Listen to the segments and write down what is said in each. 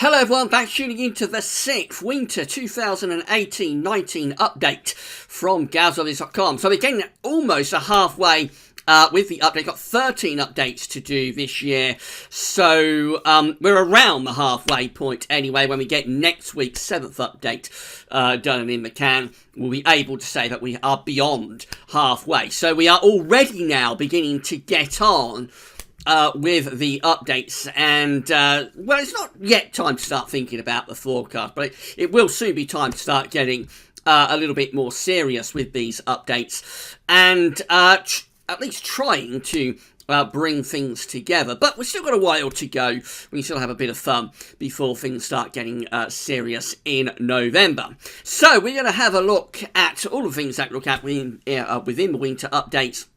Hello everyone, thanks for tuning in to the 6th Winter 2018-19 update from GazOffice.com. So we're getting almost halfway with the update. Got 13 updates to do this year. So we're around the halfway point anyway. When we get next week's 7th update done and in the can, we'll be able to say that we are beyond halfway. So we are already now beginning to get on with the updates, and well, it's not yet time to start thinking about the forecast, but it will soon be time to start getting a little bit more serious with these updates, and at least trying to bring things together. But we've still got a while to go. We still have a bit of fun before things start getting serious in November. So we're going to have a look at all the things that we look at within the winter updates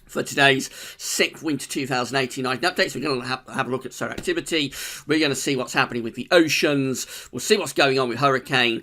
for today's 6th Winter 2018-19 updates. We're going to have a look at solar activity. We're going to see what's happening with the oceans. We'll see what's going on with hurricane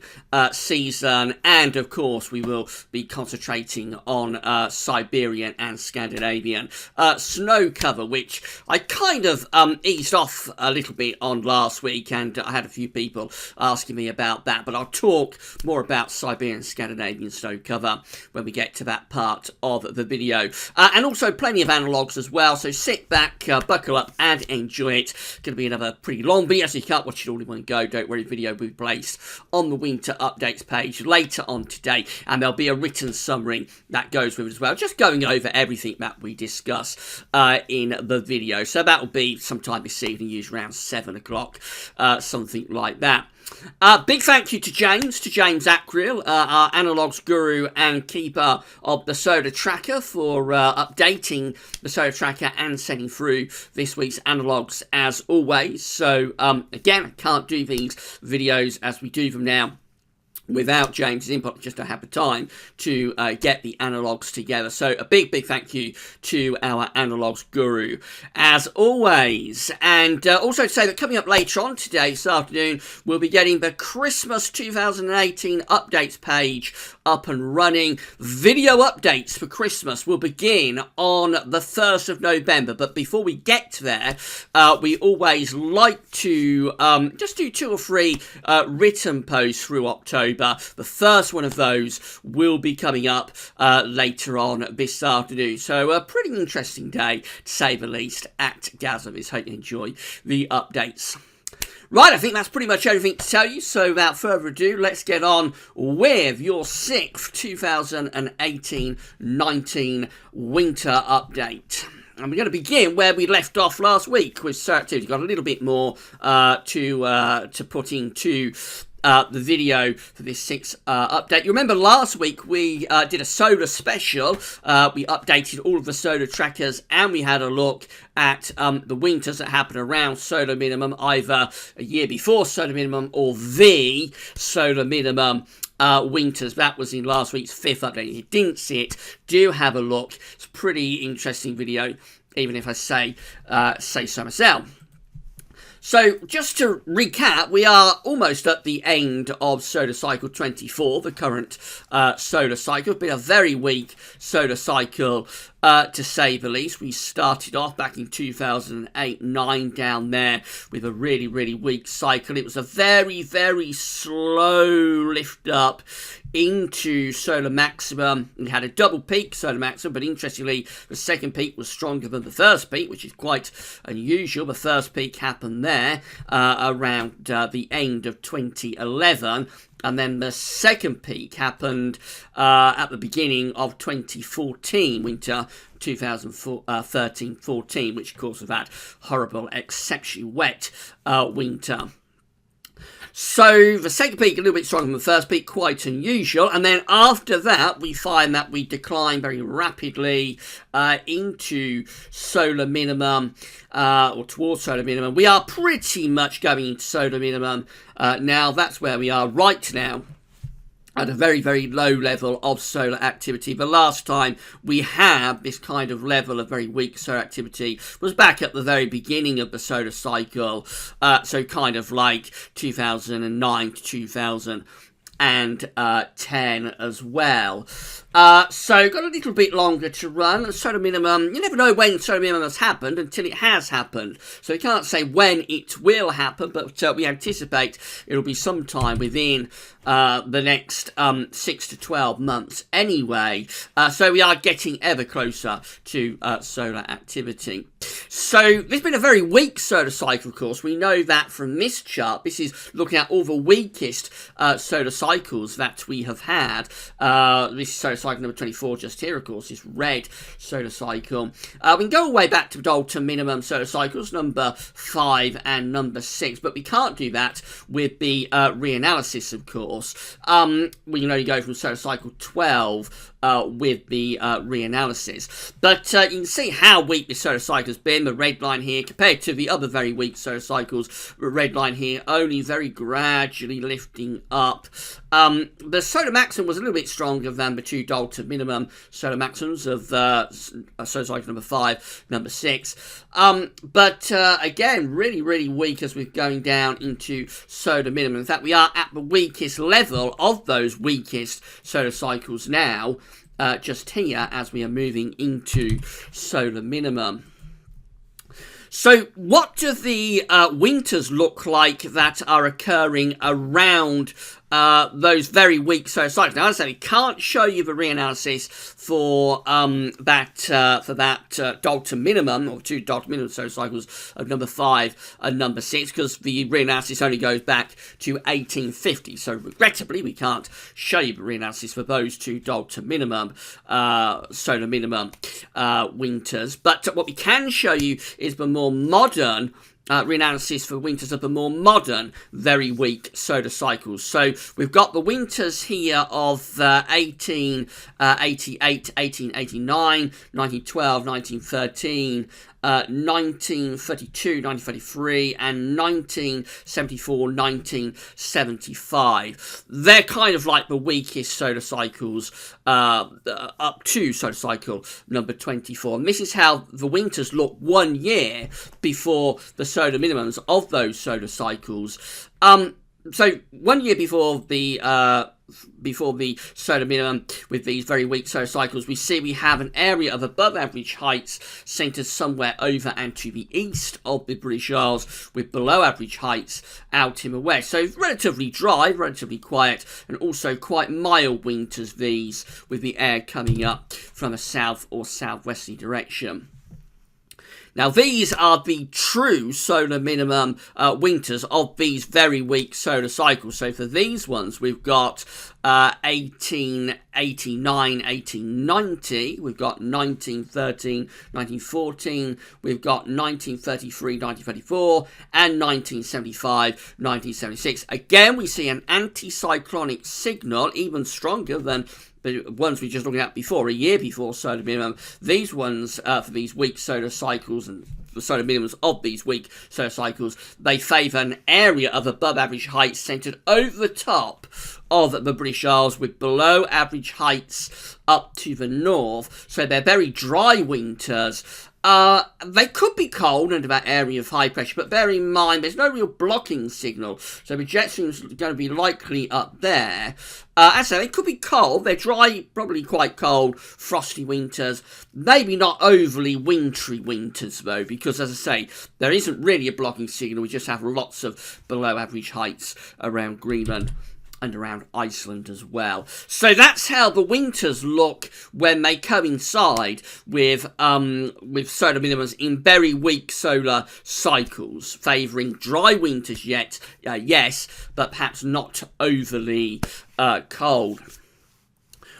season. And, of course, we will be concentrating on Siberian and Scandinavian snow cover, which I kind of eased off a little bit on last week. And I had a few people asking me about that. But I'll talk more about Siberian and Scandinavian snow cover when we get to that part of the video. And also plenty of analogues as well, so sit back, buckle up and enjoy it. It's going to be another pretty long video, so you can't watch it all in one go. Don't worry, video will be placed on the winter updates page later on today, and there'll be a written summary that goes with it as well, just going over everything that we discuss in the video. So that will be sometime this evening, usually around 7 o'clock, something like that. Big thank you to James Acriel, our analogues guru and keeper of the Solar Tracker, for updating the Solar Tracker and sending through this week's analogues as always. So again, I can't do these videos as we do them now without James's input. Just don't have the time to get the analogues together. So a big thank you to our analogues guru, as always. And also to say that coming up later on today, this afternoon, we'll be getting the Christmas 2018 updates page up and running. Video updates for Christmas will begin on the 1st of November. But before we get to there, we always like to just do 2 or 3 written posts through October. The first one of those will be coming up later on this afternoon. So a pretty interesting day, to say the least, at GazOffice. Hope you enjoy the updates. Right, I think that's pretty much everything to tell you. So without further ado, let's get on with your 6th 2018-19 winter update. And we're going to begin where we left off last week with solar activity. Got a little bit more to put into the video for this 6th update. You remember last week we did a solar special. We updated all of the solar trackers and we had a look at the winters that happen around solar minimum, either a year before solar minimum or the solar minimum winters. That was in last week's 5th update. If you didn't see it, do have a look. It's a pretty interesting video, even if I say so myself. So, just to recap, we are almost at the end of solar cycle 24, the current solar cycle. It's been a very weak solar cycle, to say the least. We started off back in 2008-9 down there with a really, really weak cycle. It was a very, very slow lift up into solar maximum. We had a double peak solar maximum, but interestingly, the second peak was stronger than the first peak, which is quite unusual. The first peak happened there around the end of 2011. And then the second peak happened at the beginning of 2014, winter 2013-14, which of course was that horrible, exceptionally wet winter. So the second peak a little bit stronger than the first peak, quite unusual. And then after that, we find that we decline very rapidly into solar minimum, or towards solar minimum. We are pretty much going into solar minimum now. That's where we are right now, at a very, very low level of solar activity. The last time we had this kind of level of very weak solar activity was back at the very beginning of the solar cycle, so kind of like 2009 to 2000. and 10 as well. So got a little bit longer to run. Solar minimum, you never know when solar minimum has happened until it has happened. So we can't say when it will happen, but we anticipate it'll be sometime within the next 6 to 12 months anyway. So we are getting ever closer to solar activity. So this has been a very weak solar cycle, of course. We know that from this chart. This is looking at all the weakest solar cycles that we have had. This is solar cycle number 24 just here, of course, this red solar cycle. We can go all the way back to Dalton minimum solar cycles, number 5 and number 6, but we can't do that with the reanalysis, of course. We can only go from solar cycle 12 with the reanalysis. But you can see how weak this solar cycle has been. The red line here compared to the other very weak solar cycles, the red line here only very gradually lifting up. The solar maximum was a little bit stronger than the two Dalton minimum solar maximums of solar cycle number 5, number 6. But again, really weak as we're going down into solar minimum. In fact, we are at the weakest level of those weakest solar cycles now, just here as we are moving into solar minimum. So what do the winters look like that are occurring around those very weak solar cycles? Now, as I say, we can't show you the reanalysis for that Dalton minimum, or two Dalton minimum solar cycles of number 5 and number 6, because the reanalysis only goes back to 1850. So regrettably, we can't show you the reanalysis for those two Dalton minimum solar minimum winters. But what we can show you is the more modern reanalysis for winters of the more modern, very weak solar cycles. So we've got the winters here of 1888, 1889, 1912, 1913, 1932, 1933, and 1974, 1975. They're kind of like the weakest solar cycles up to solar cycle number 24. And this is how the winters look 1 year before the solar minimums of those solar cycles. So 1 year before the solar minimum with these very weak solar cycles, we see we have an area of above average heights centred somewhere over and to the east of the British Isles, with below average heights out in the west. So relatively dry, relatively quiet, and also quite mild winters these, with the air coming up from a south or southwesterly direction. Now, these are the true solar minimum winters of these very weak solar cycles. So for these ones, we've got 1889, 1890, we've got 1913, 1914, we've got 1933, 1934, and 1975, 1976. Again, we see an anticyclonic signal, even stronger than the ones we just looked at before, a year before solar minimum. These ones, for these weak solar cycles and the solar minimums of these weak solar cycles, they favour an area of above average height centred over the top of the British Isles, with below average heights up to the north. So they're very dry winters. They could be cold under that area of high pressure, but bear in mind there's no real blocking signal, so the jet stream's going to be likely up there. As I say, they could be cold. They're dry, probably quite cold, frosty winters. Maybe not overly wintry winters, though, because, as I say, there isn't really a blocking signal. We just have lots of below average heights around Greenland and around Iceland as well. So that's how the winters look when they coincide with solar minimums in very weak solar cycles, favouring dry winters yet, yes, but perhaps not overly cold.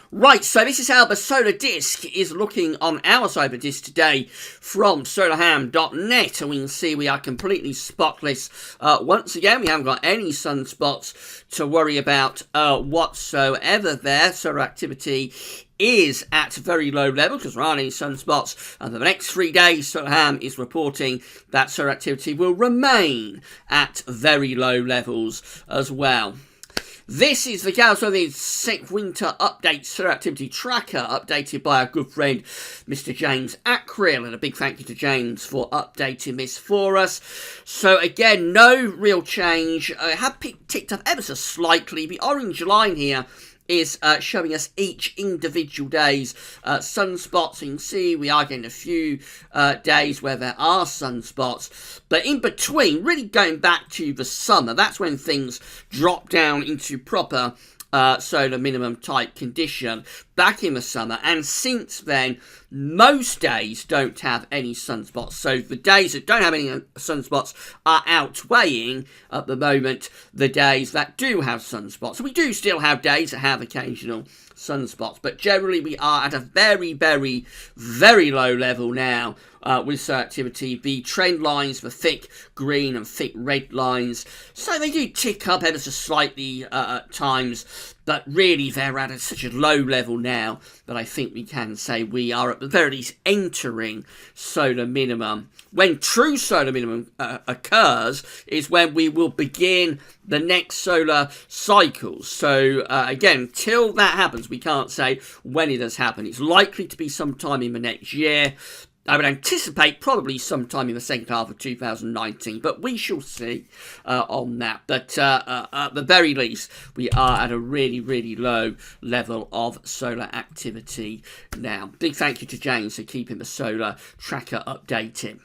Right, so this is how the solar disk is looking on our side of the disk today from solarham.net, and we can see we are completely spotless. Once again, we haven't got any sunspots to worry about whatsoever there. Solar activity is at very low level because there aren't any sunspots, and for the next 3 days Solarham is reporting that solar activity will remain at very low levels as well. This is the Galsworthy 6th Winter Update Solar Activity Tracker, updated by our good friend Mr. James Ackrill, and a big thank you to James for updating this for us. So again, no real change. I have ticked up ever so slightly. The orange line here is showing us each individual day's sunspots. So you can see we are getting a few days where there are sunspots. But in between, really going back to the summer, that's when things drop down into proper solar minimum type condition back in the summer, and since then most days don't have any sunspots. So the days that don't have any sunspots are outweighing at the moment the days that do have sunspots. So we do still have days that have occasional sunspots, but generally we are at a very, very, very low level now with solar activity. The trend lines, the thick green and thick red lines, so they do tick up ever so slightly at times, but really they're at such a low level now that I think we can say we are at the very least entering solar minimum. When true solar minimum occurs is when we will begin the next solar cycle. So again, till that happens, we can't say when it has happened. It's likely to be sometime in the next year. I would anticipate probably sometime in the second half of 2019, but we shall see on that. But at the very least, we are at a really, really low level of solar activity now. Big thank you to James for keeping the solar tracker updated.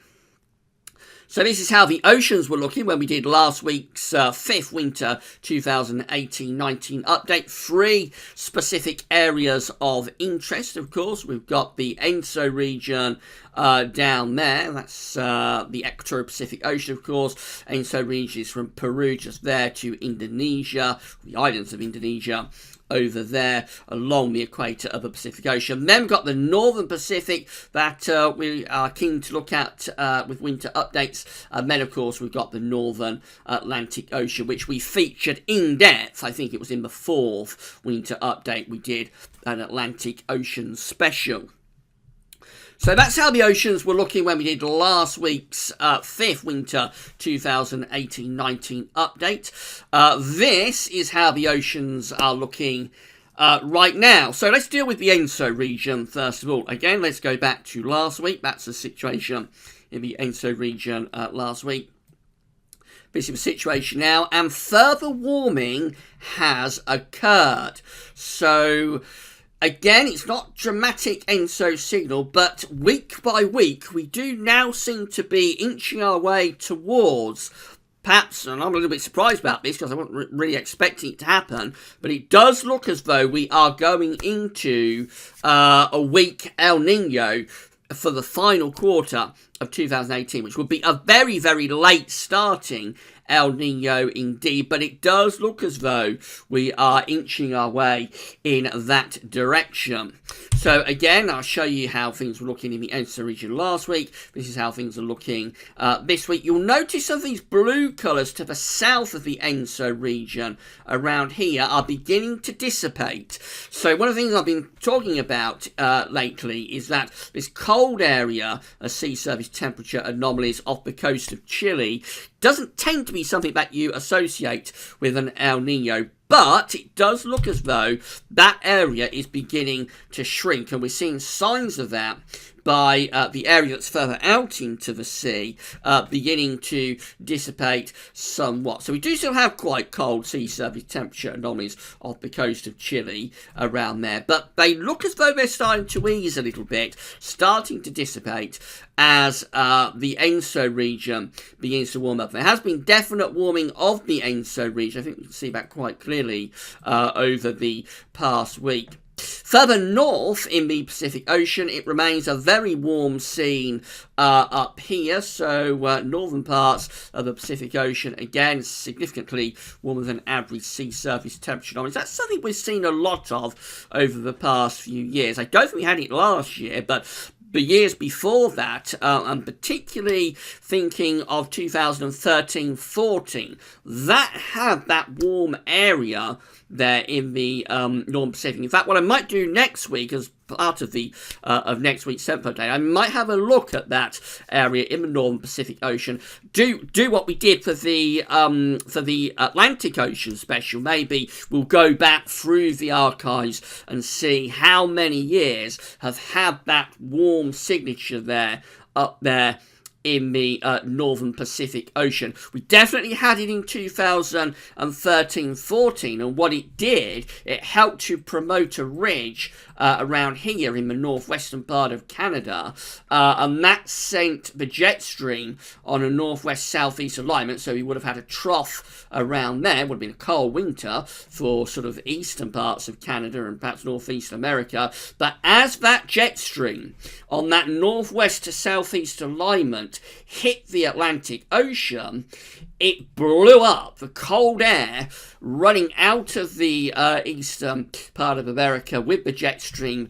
So this is how the oceans were looking when we did last week's 5th Winter 2018-19 update. 3 specific areas of interest, of course. We've got the ENSO region down there. That's the Equatorial Pacific Ocean, of course. ENSO region is from Peru just there to Indonesia, the islands of Indonesia, over there along the equator of the Pacific Ocean. Then we've got the Northern Pacific that we are keen to look at with winter updates. And then, of course, we've got the Northern Atlantic Ocean, which we featured in depth. I think it was in the 4th winter update we did an Atlantic Ocean special. So that's how the oceans were looking when we did last week's 5th Winter 2018-19 update. This is how the oceans are looking right now. So let's deal with the ENSO region first of all. Again, let's go back to last week. That's the situation in the ENSO region last week. This is the situation now, and further warming has occurred. So again, it's not dramatic ENSO signal, but week by week, we do now seem to be inching our way towards, perhaps, and I'm a little bit surprised about this because I wasn't really expecting it to happen, but it does look as though we are going into a weak El Nino for the final quarter of 2018, which would be a very, very late starting El Nino indeed, but it does look as though we are inching our way in that direction. So again, I'll show you how things were looking in the ENSO region last week. This is how things are looking this week. You'll notice some of these blue colours to the south of the ENSO region around here are beginning to dissipate. So one of the things I've been talking about lately is that this cold area of sea surface temperature anomalies off the coast of Chile doesn't tend to be something that you associate with an El Nino, but it does look as though that area is beginning to shrink, and we're seeing signs of that by the area that's further out into the sea beginning to dissipate somewhat. So we do still have quite cold sea surface temperature anomalies off the coast of Chile around there, but they look as though they're starting to ease a little bit, starting to dissipate as the ENSO region begins to warm up. There has been definite warming of the ENSO region. I think you can see that quite clearly over the past week. Further north in the Pacific Ocean, it remains a very warm scene up here. So northern parts of the Pacific Ocean, again, significantly warmer than average sea surface temperature anomalies. That's something we've seen a lot of over the past few years. I don't think we had it last year, but the years before that, and particularly thinking of 2013-14, that had that warm area there in the Northern Pacific. In fact, what I might do next week, as part of the of next week's 7th update. I might have a look at that area in the Northern Pacific Ocean. Do what we did for the Atlantic Ocean special. Maybe we'll go back through the archives and see how many years have had that warm signature there up there in the Northern Pacific Ocean. We definitely had it in 2013-14, and what it did, it helped to promote a ridge around here in the northwestern part of Canada, and that sent the jet stream on a northwest-southeast alignment, so we would have had a trough around there. It would have been a cold winter for sort of eastern parts of Canada and perhaps northeast America, but as that jet stream on that northwest to southeast alignment hit the Atlantic Ocean, it blew up the cold air running out of the eastern part of America with the jet stream,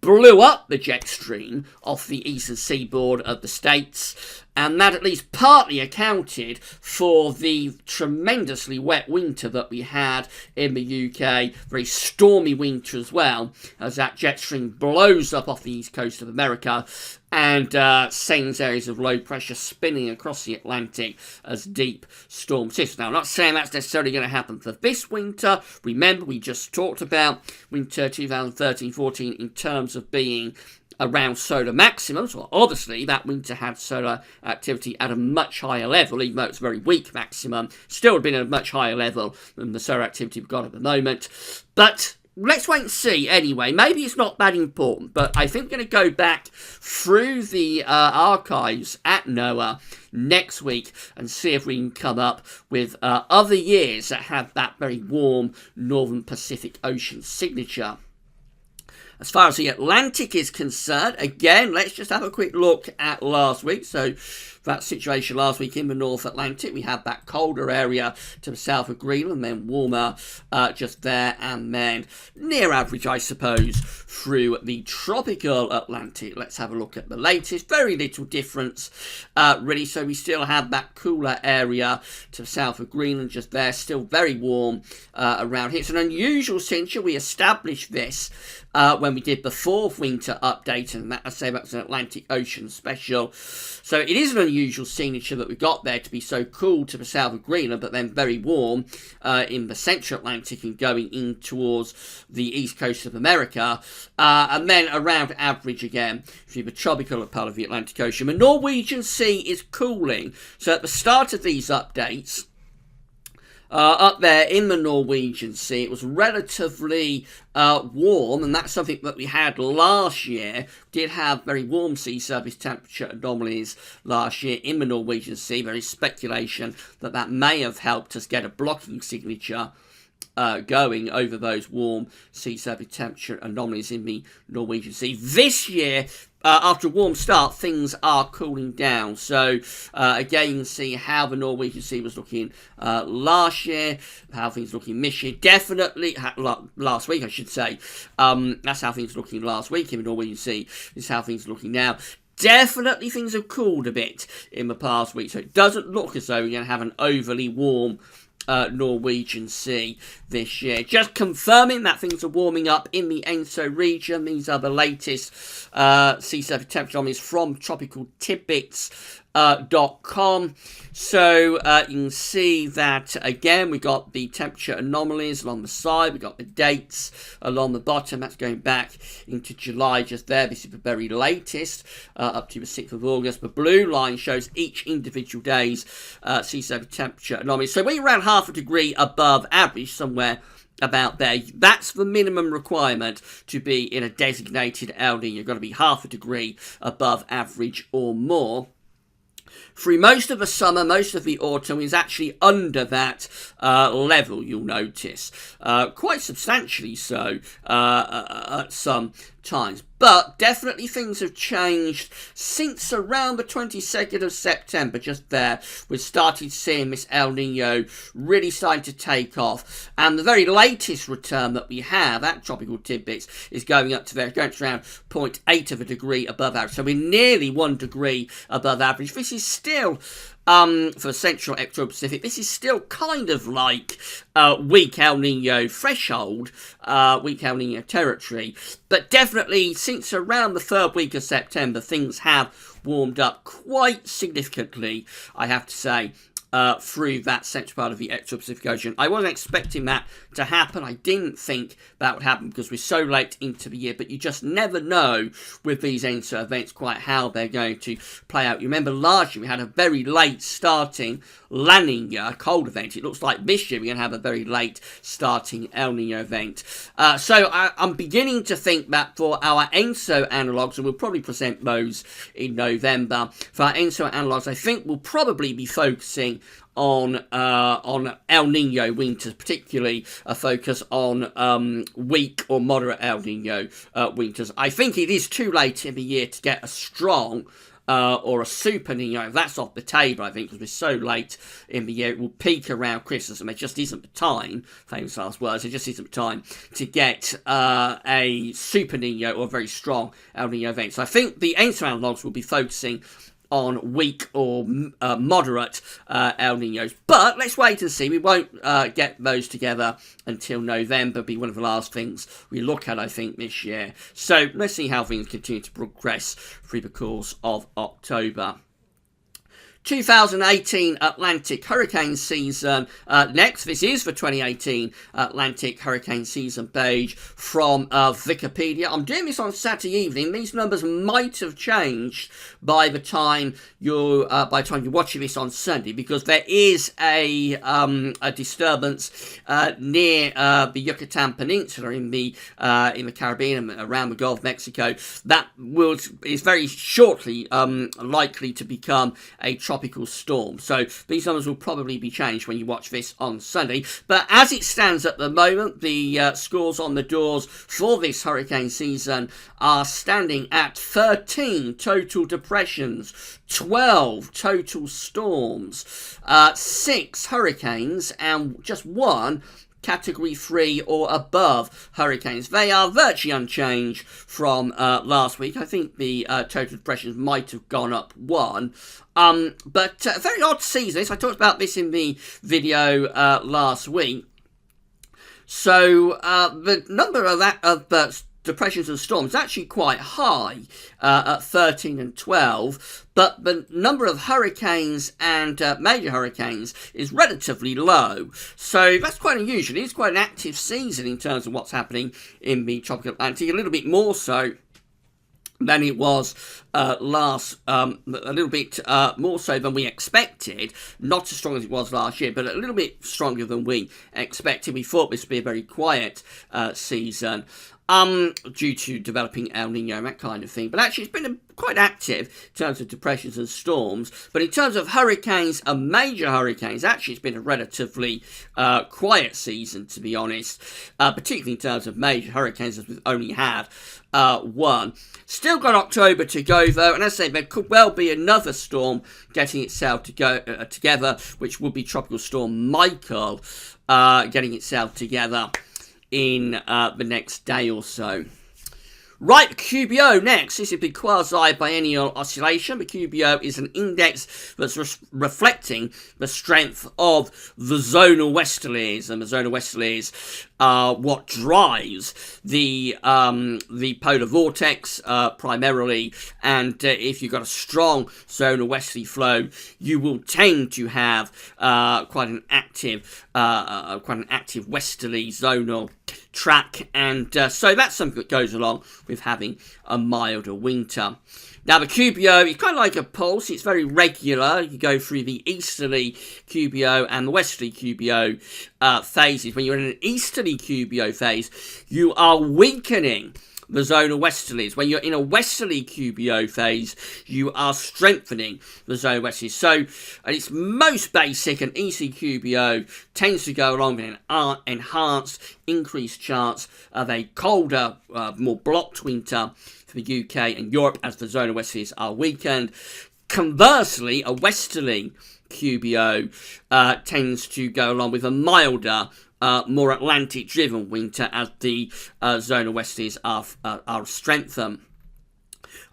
blew up the jet stream off the eastern seaboard of the States, and that at least partly accounted for the tremendously wet winter that we had in the UK, very stormy winter as well, as that jet stream blows up off the east coast of America and sends areas of low pressure spinning across the Atlantic as deep storm systems. Now, I'm not saying that's necessarily going to happen for this winter. Remember, we just talked about winter 2013-14 in terms of being around solar maximums. Well, obviously, that winter had solar activity at a much higher level, even though it's a very weak maximum. Still have been at a much higher level than the solar activity we've got at the moment. But let's wait and see anyway. Maybe it's not that important, but I think we're going to go back through the archives at NOAA next week and see if we can come up with other years that have that very warm Northern Pacific Ocean signature. As far as the Atlantic is concerned, again, let's just have a quick look at last week. So that situation last week in the North Atlantic, we had that colder area to the south of Greenland, then warmer just there, and then near average, I suppose, through the tropical Atlantic. Let's have a look at the latest. Very little difference, really. So we still have that cooler area to the south of Greenland just there, still very warm around here. It's an unusual signature. We established this when we did the 4th winter update, and that, I say that's an Atlantic Ocean special. So it is an unusual signature that we got there to be so cool to the south of Greenland, but then very warm in the central Atlantic and going in towards the east coast of America, and then around average again through the tropical part of the Atlantic Ocean. The Norwegian Sea is cooling, so at the start of these updates, up there in the Norwegian Sea, it was relatively warm, and that's something that we had last year. We did have very warm sea surface temperature anomalies last year in the Norwegian Sea. There is speculation that that may have helped us get a blocking signature going over those warm sea surface temperature anomalies in the Norwegian Sea. This year, after a warm start, things are cooling down. So, again, you can see how the Norwegian Sea was looking last year, how things are looking this year. Definitely, last week, I should say. That's how things are looking last week in the Norwegian Sea. This is how things are looking now. Definitely, things have cooled a bit in the past week. So, it doesn't look as though we're going to have an overly warm Norwegian Sea this year. Just confirming that things are warming up in the ENSO region. These are the latest sea surface temperature anomalies from tropicaltidbits.com. So you can see that again we got the temperature anomalies along the side, we got the dates along the bottom. That's going back into July just there. This is the very latest up to the 6th of August. The blue line shows each individual day's sea surface temperature anomalies. So we're around half a degree above average, somewhere about there. That's the minimum requirement to be in a designated El Niño. You've got to be half a degree above average or more. Through most of the summer, most of the autumn is actually under that level, you'll notice. Quite substantially so at some times. But definitely things have changed since around the 22nd of September, just there. We've started seeing this El Niño really starting to take off. And the very latest return that we have at Tropical Tidbits is going up to there, going to around 0.8 of a degree above average. So we're nearly 1 degree above average. This is still For Central Equatorial-Pacific, this is still kind of like weak El Nino threshold, weak El Nino territory. But definitely, since around the third week of September, things have warmed up quite significantly, I have to say. Through that central part of the Equatorial-Pacific Ocean. I wasn't expecting that to happen. I didn't think that would happen because we're so late into the year, but you just never know with these ENSO events quite how they're going to play out. You remember last year we had a very late starting La Nina cold event. It looks like this year we're going to have a very late starting El Nino event. So I'm beginning to think that for our ENSO analogues, and we'll probably present those in November, for our ENSO analogues, I think we'll probably be focusing on El Nino winters, particularly a focus on weak or moderate El Nino winters. I think it is too late in the year to get a strong or a super Nino. That's off the table, I think, because we're so late in the year. It will peak around Christmas, and there just isn't the time, famous last words, there just isn't the time to get a super Nino or a very strong El Nino event. So I think the ENSO analogues will be focusing on weak or moderate El Ninos. But let's wait and see. We won't get those together until November. It'll be one of the last things we look at, I think, this year. So let's see how things continue to progress through the course of October. 2018 Atlantic hurricane season next. This is the 2018 Atlantic hurricane season page from Wikipedia. I'm doing this on Saturday evening. These numbers might have changed by the time you're watching this on Sunday, because there is a disturbance near the Yucatan Peninsula in the Caribbean and around the Gulf of Mexico that is very shortly likely to become a tropical storm. So these numbers will probably be changed when you watch this on Sunday. But as it stands at the moment, the scores on the doors for this hurricane season are standing at 13 total depressions, 12 total storms, 6 hurricanes, and just 1 Category 3 or above hurricanes. They are virtually unchanged from last week. I think the total depressions might have gone up 1. But a very odd season. I talked about this in the video last week. So the number of depressions and storms is actually quite high at 13 and 12, but the number of hurricanes and major hurricanes is relatively low. So that's quite unusual. It is quite an active season in terms of what's happening in the tropical Atlantic, a little bit more so than it was a little bit more so than we expected. Not as strong as it was last year, but a little bit stronger than we expected. We thought this would be a very quiet season due to developing El Nino and that kind of thing. But actually it's been quite active in terms of depressions and storms. But in terms of hurricanes and major hurricanes, actually it's been a relatively quiet season, to be honest, particularly in terms of major hurricanes, as we've only had 1. Still got October to go, though, and as I say, there could well be another storm getting itself to go together, which would be Tropical Storm Michael getting itself together in the next day or so. Right, QBO next. This is the quasi-biennial oscillation. The QBO is an index that's reflecting the strength of the zonal westerlies, and the zonal westerlies are what drives the polar vortex primarily. And if you've got a strong zonal westerly flow, you will tend to have quite an active westerly zonal track, and so that's something that goes along with having a milder winter. Now the QBO is kind of like a pulse. It's very regular. You go through the easterly QBO and the westerly QBO phases. When you're in an easterly QBO phase, you are weakening the zonal westerlies. When you're in a westerly QBO phase, you are strengthening the zonal westerlies. So at its most basic, an easterly QBO tends to go along with an enhanced, increased chance of a colder, more blocked winter for the UK and Europe as the zonal westerlies are weakened. Conversely, a westerly QBO tends to go along with a milder, more Atlantic-driven winter as the zonal westerlies are strengthened.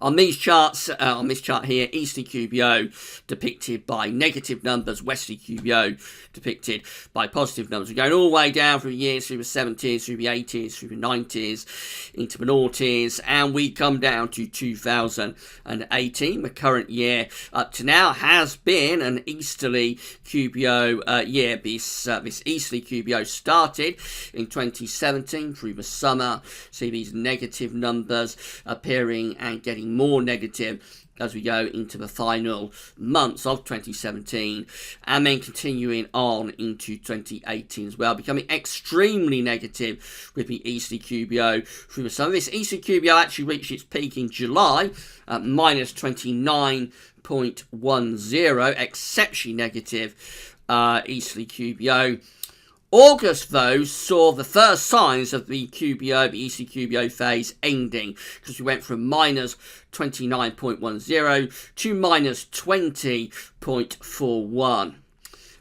On these charts, on this chart here, easterly QBO depicted by negative numbers, westerly QBO depicted by positive numbers. We're going all the way down through the years, through the 70s, through the 80s, through the 90s, into the noughties, and we come down to 2018. The current year up to now has been an easterly QBO year. This easterly QBO started in 2017 through the summer. See these negative numbers appearing and getting more negative as we go into the final months of 2017, and then continuing on into 2018 as well, becoming extremely negative with the easterly QBO through the summer. This easterly QBO actually reached its peak in July at minus 29.10, exceptionally negative easterly QBO. August, though, saw the first signs of the QBO, the easterly QBO phase ending, because we went from minus 29.10 to minus 20.41.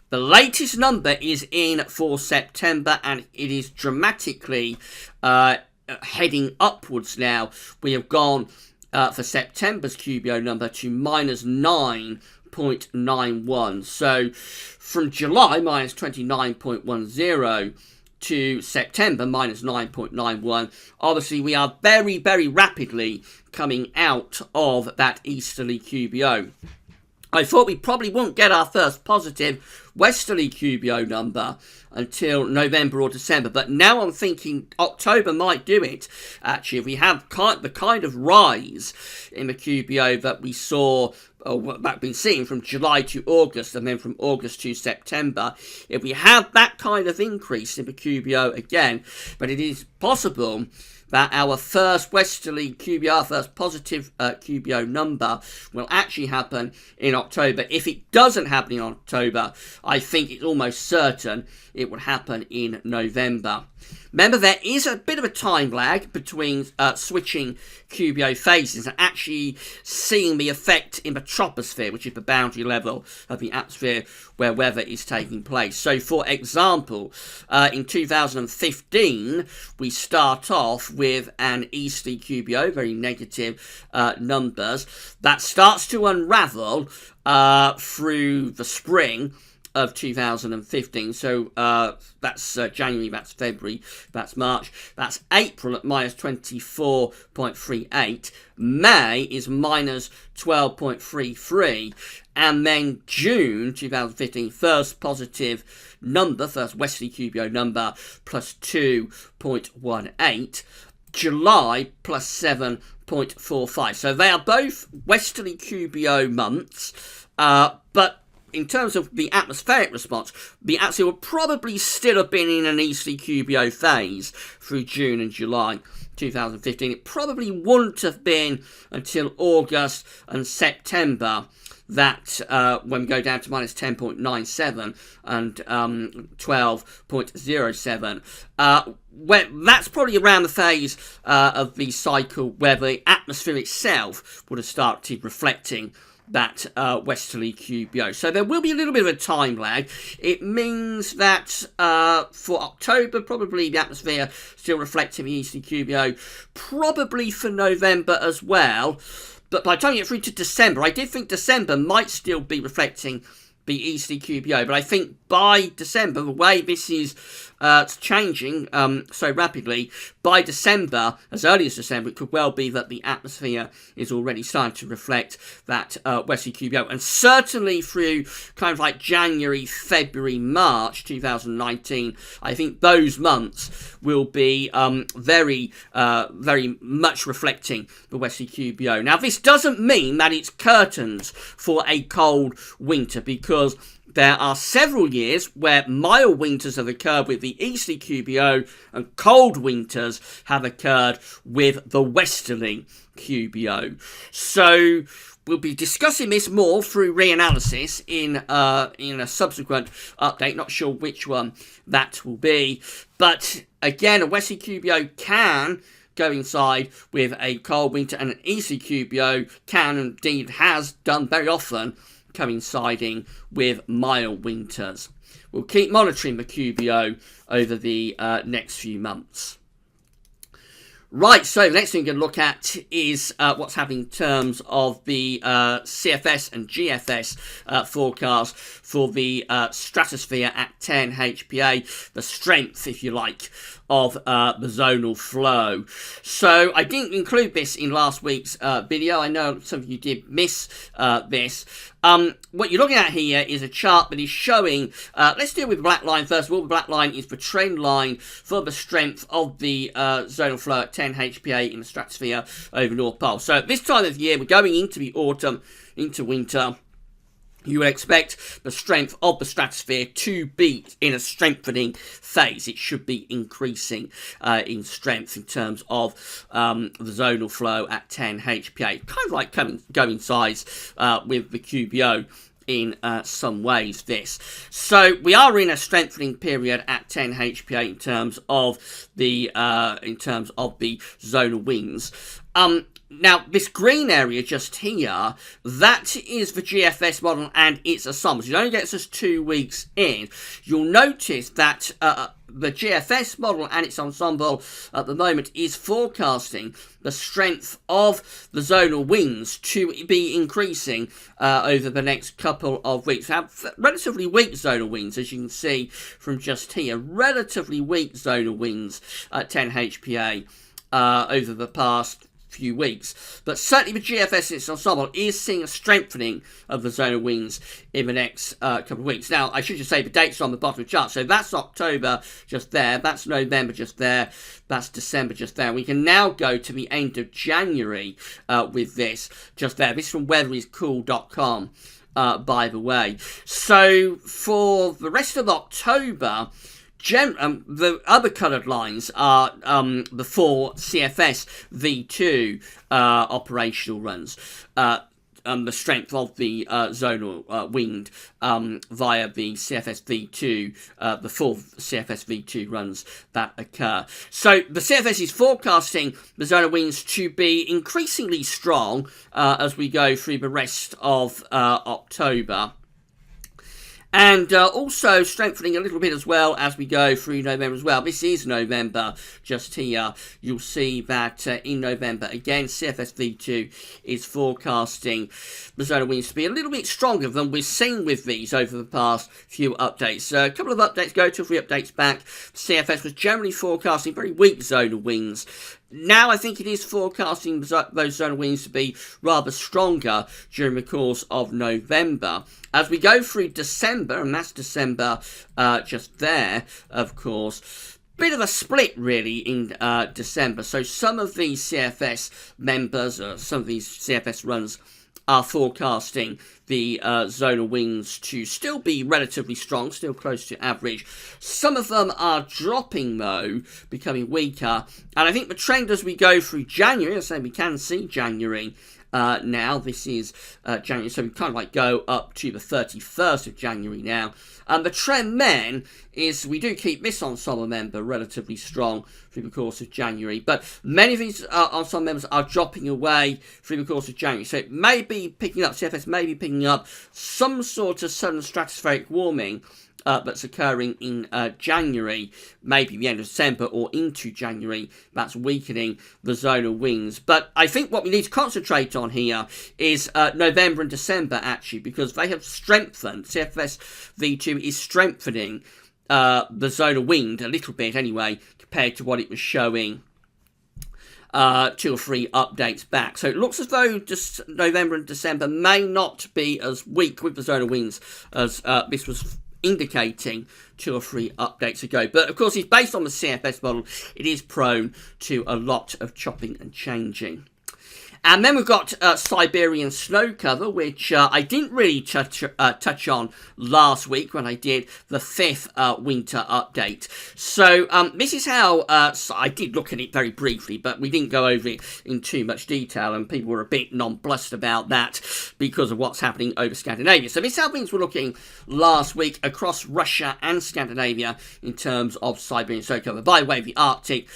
The latest number is in for September, and it is dramatically heading upwards now. We have gone for September's QBO number to minus 9.91. So from July minus 29.10 to September minus 9.91, obviously we are very, very rapidly coming out of that easterly QBO. I thought we probably won't get our first positive westerly QBO number until November or December, but now I'm thinking October might do it. Actually, if we have the kind of rise in the QBO that we saw, or that we've been seeing from July to August, and then from August to September, if we have that kind of increase in the QBO again, but it is possible that our first westerly QBO, our first positive QBO number, will actually happen in October. If it doesn't happen in October, I think it's almost certain it will happen in November. Remember, there is a bit of a time lag between switching QBO phases and actually seeing the effect in the troposphere, which is the boundary level of the atmosphere where weather is taking place. So, for example, in 2015, we start off with an easterly QBO, very negative numbers, that starts to unravel through the spring of 2015. So that's January, that's February, that's March, that's April at minus 24.38, May is minus 12.33, and then June 2015, first positive number, first westerly QBO number, plus 2.18, July plus 7.45. So they are both westerly QBO months, but in terms of the atmospheric response, the atmosphere would probably still have been in an easterly QBO phase through June and July 2015. It probably wouldn't have been until August and September that when we go down to minus 10.97 and 12.07, that's probably around the phase of the cycle where the atmosphere itself would have started reflecting that westerly QBO. So there will be a little bit of a time lag. It means that for October, probably the atmosphere still reflecting the easterly QBO, probably for November as well. But by the time you get through to December, I did think December might still be reflecting the easterly QBO, but I think by December, the way this is changing so rapidly, by December, as early as December, it could well be that the atmosphere is already starting to reflect that westerly QBO, and certainly through kind of like January, February, March 2019, I think those months will be very much reflecting the westerly QBO. Now, this doesn't mean that it's curtains for a cold winter, because there are several years where mild winters have occurred with the easterly QBO and cold winters have occurred with the westerly QBO. So we'll be discussing this more through reanalysis in a subsequent update. Not sure which one that will be. But again, a westerly QBO can coincide with a cold winter, and an easterly QBO can, indeed has done very often, coinciding with mild winters. We'll keep monitoring the QBO over the next few months. Right, so the next thing we're going to look at is what's happening in terms of the CFS and GFS forecast for the stratosphere at 10 HPA, the strength, if you like, of the zonal flow. So I didn't include this in last week's video. I know some of you did miss this. What you're looking at here is a chart that is showing, let's deal with the black line first of all. The black line is the trend line for the strength of the zonal flow at 10 HPA in the stratosphere over North Pole. So at this time of year, we're going into the autumn, into winter. You would expect the strength of the stratosphere to be in a strengthening phase. It should be increasing in strength in terms of the zonal flow at 10 HPA. Kind of like going size with the QBO in some ways, this. So we are in a strengthening period at 10 HPA in terms of the zonal winds. Now, this green area just here, that is the GFS model and its assumptions. It only gets us 2 weeks in. You'll notice that the GFS model and its ensemble at the moment is forecasting the strength of the zonal winds to be increasing over the next couple of weeks. We have relatively weak zonal winds, as you can see from just here. Relatively weak zonal winds at 10 HPA over the past few weeks, but certainly the GFS in its ensemble is seeing a strengthening of the zonal winds in the next couple of weeks. Now, I should just say the dates are on the bottom of the chart. So that's October just there, that's November just there, that's December just there. We can now go to the end of January with this just there. This is from weatheriscool.com, by the way. So for the rest of October, the other coloured lines are the 4 CFS V2 operational runs. The strength of the zonal wind via the CFS V2, the 4 CFS V2 runs that occur. So the CFS is forecasting the zonal winds to be increasingly strong as we go through the rest of October. And also strengthening a little bit as well as we go through November as well. This is November just here. You'll see that in November, again, CFS V2 is forecasting the zonal winds to be a little bit stronger than we've seen with these over the past few updates. A couple of updates ago, 2 or 3 updates back, CFS was generally forecasting very weak zonal winds. Now I think it is forecasting those zonal winds to be rather stronger during the course of November. As we go through December, and that's December just there, of course, bit of a split really in December. So some of these CFS members, some of these CFS runs are forecasting the zonal winds to still be relatively strong, still close to average. Some of them are dropping though, becoming weaker. And I think the trend as we go through January, as I say, we can see January now. This is January, so we kind of like go up to the 31st of January now. And the trend then is we do keep this ensemble member relatively strong through the course of January, but many of these ensemble members are dropping away through the course of January. So it may be picking up, CFS may be picking up some sort of sudden stratospheric warming that's occurring in January, maybe the end of December or into January, that's weakening the zonal winds. But I think what we need to concentrate on here is November and December, actually, because they have strengthened. CFS V2 is strengthening the zonal wind a little bit anyway, compared to what it was showing 2 or 3 updates back. So it looks as though just November and December may not be as weak with the zonal winds as this was indicating 2 or 3 updates ago. But of course, it's based on the CFS model. It is prone to a lot of chopping and changing. And then we've got Siberian snow cover, which I didn't really touch on last week when I did the 5th winter update. So this is how, so I did look at it very briefly, but we didn't go over it in too much detail, and people were a bit nonplussed about that because of what's happening over Scandinavia. So this is how things were looking last week across Russia and Scandinavia in terms of Siberian snow cover. By the way, the Arctic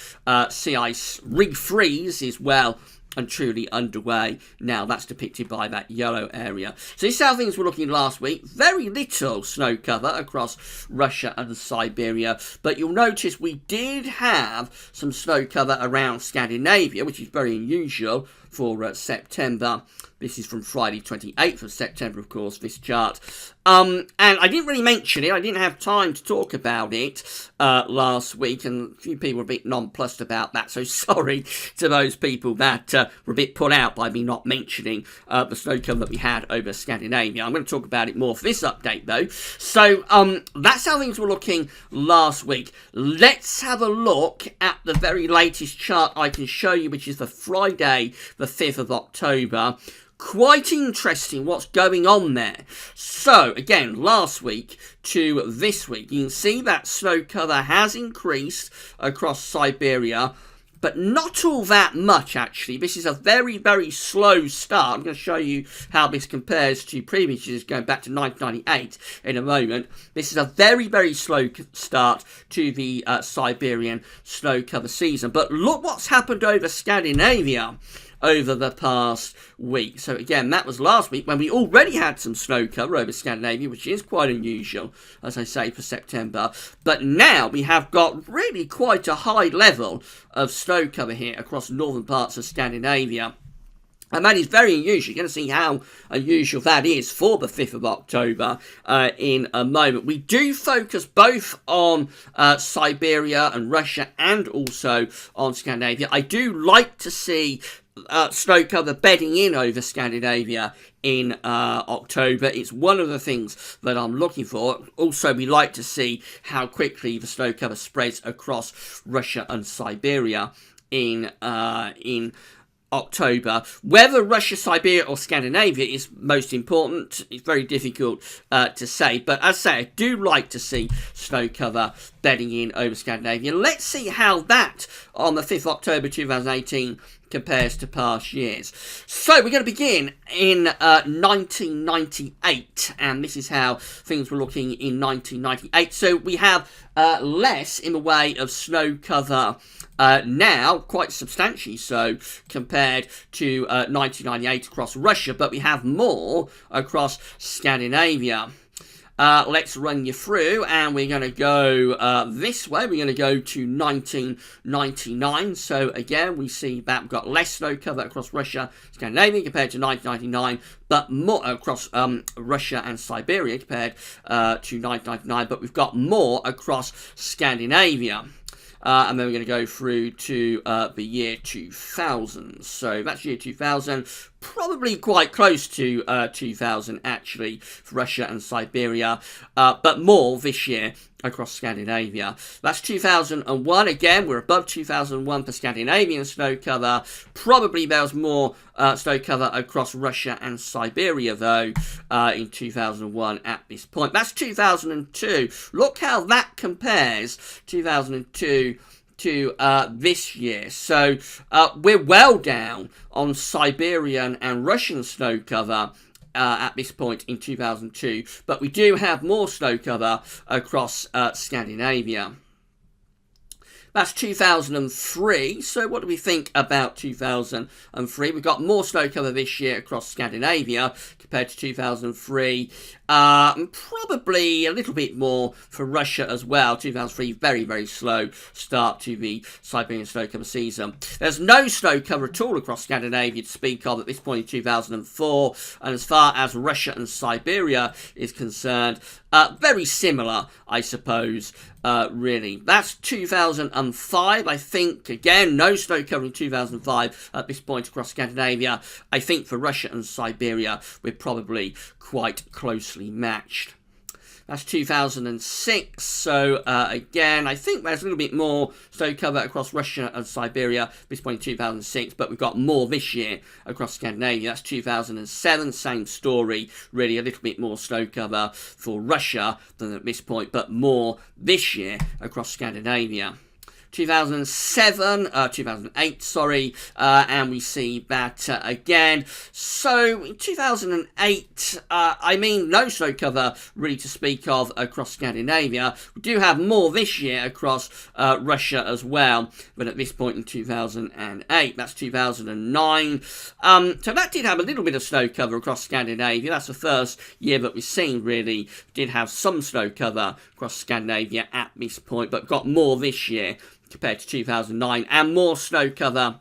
sea ice refreeze is well and truly underway. Now that's depicted by that yellow area. So this is how things were looking last week. Very little snow cover across Russia and Siberia, but you'll notice we did have some snow cover around Scandinavia, which is very unusual for September. This is from Friday 28th of September, of course, this chart. And I didn't really mention it. I didn't have time to talk about it last week, and a few people were a bit nonplussed about that. So sorry to those people that were a bit put out by me not mentioning the snow cover that we had over Scandinavia. I'm going to talk about it more for this update, though. So that's how things were looking last week. Let's have a look at the very latest chart I can show you, which is the Friday, the 5th of October. Quite interesting what's going on there. So, again, last week to this week, you can see that snow cover has increased across Siberia, but not all that much, actually. This is a very, very slow start. I'm going to show you how this compares to previous years, going back to 1998 in a moment. This is a very, very slow start to the Siberian snow cover season. But look what's happened over Scandinavia over the past week. So again, that was last week when we already had some snow cover over Scandinavia, which is quite unusual, as I say, for September. But now we have got really quite a high level of snow cover here across northern parts of Scandinavia. And that is very unusual. You're going to see how unusual that is for the 5th of October in a moment. We do focus both on Siberia and Russia and also on Scandinavia. I do like to see snow cover bedding in over Scandinavia in October. It's one of the things that I'm looking for. Also, we like to see how quickly the snow cover spreads across Russia and Siberia in October. Whether Russia, Siberia or Scandinavia is most important, it's very difficult to say. But as I say, I do like to see snow cover bedding in over Scandinavia. Let's see how that on the 5th of October 2018 compares to past years. So we're going to begin in 1998, and this is how things were looking in 1998. So we have less in the way of snow cover now, quite substantially so, compared to 1998 across Russia, but we have more across Scandinavia. Let's run you through, and we're going to go this way. We're going to go to 1999. So again, we see that we've got less snow cover across Russia, Scandinavia compared to 1999, but more across Russia and Siberia compared to 1999, but we've got more across Scandinavia. And then we're going to go through to the year 2000. So that's year 2000, probably quite close to 2000 actually for Russia and Siberia, but more this year across Scandinavia. That's 2001. Again, we're above 2001 for Scandinavian snow cover. Probably there was more snow cover across Russia and Siberia, though, in 2001 at this point. That's 2002. Look how that compares 2002 to this year. So we're well down on Siberian and Russian snow cover at this point in 2002, but we do have more snow cover across Scandinavia. That's 2003. So what do we think about 2003? We've got more snow cover this year across Scandinavia compared to 2003. Probably a little bit more for Russia as well. 2003, very, very slow start to the Siberian snow cover season. There's no snow cover at all across Scandinavia to speak of at this point in 2004. And as far as Russia and Siberia is concerned, very similar, I suppose, really. That's 2005, I think. Again, no snow cover in 2005 at this point across Scandinavia. I think for Russia and Siberia, we're probably quite closely matched. That's 2006, so again, I think there's a little bit more snow cover across Russia and Siberia at this point in 2006, but we've got more this year across Scandinavia. That's 2007, same story, really a little bit more snow cover for Russia than at this point, but more this year across Scandinavia. 2007, 2008, sorry, and we see that again. So in 2008, I mean, no snow cover really to speak of across Scandinavia. We do have more this year across Russia as well, but at this point in 2008, that's 2009. So that did have a little bit of snow cover across Scandinavia. That's the first year that we've seen really did have some snow cover across Scandinavia at this point, but got more this year compared to 2009, and more snow cover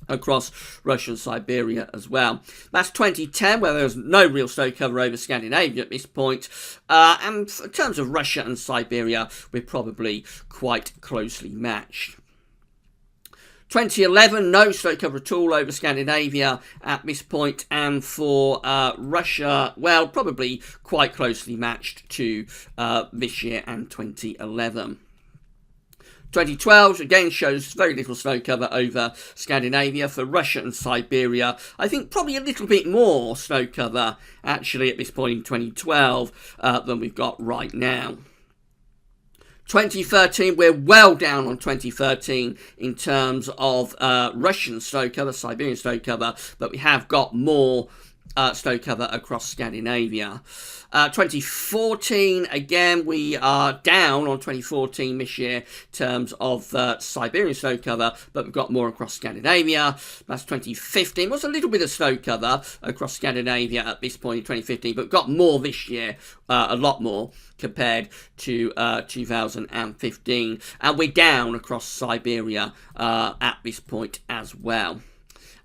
across Russia and Siberia as well. That's 2010, where there was no real snow cover over Scandinavia at this point. And in terms of Russia and Siberia, we're probably quite closely matched. 2011, no snow cover at all over Scandinavia at this point, and for Russia, well, probably quite closely matched to this year and 2011. 2012 again shows very little snow cover over Scandinavia. For Russia and Siberia, I think probably a little bit more snow cover actually at this point in 2012 than we've got right now. 2013, we're well down on 2013 in terms of Russian snow cover, Siberian snow cover, but we have got more snow cover across Scandinavia. 2014, again, we are down on 2014 this year in terms of Siberian snow cover, but we've got more across Scandinavia. That's 2015. Was a little bit of snow cover across Scandinavia at this point in 2015, but got more this year, a lot more compared to 2015. And we're down across Siberia at this point as well.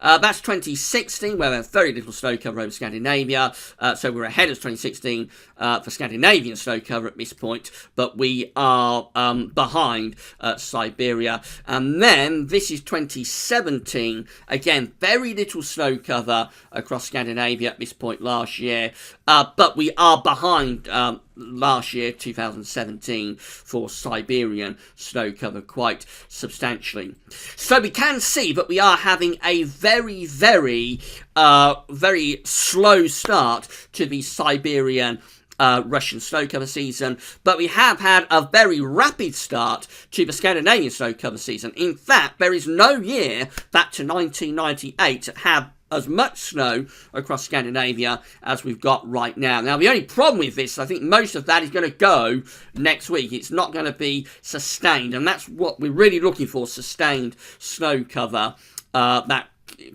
That's 2016, where there's very little snow cover over Scandinavia. So we're ahead of 2016 for Scandinavian snow cover at this point, but we are behind Siberia. And then this is 2017. Again, very little snow cover across Scandinavia at this point last year, but we are behind last year, 2017, for Siberian snow cover quite substantially. So we can see that we are having a very, very slow start to the Siberian Russian snow cover season, but we have had a very rapid start to the Scandinavian snow cover season. In fact, there is no year back to 1998 that had as much snow across Scandinavia as we've got right now. Now, the only problem with this, I think most of that is going to go next week. It's not going to be sustained, and that's what we're really looking for, sustained snow cover that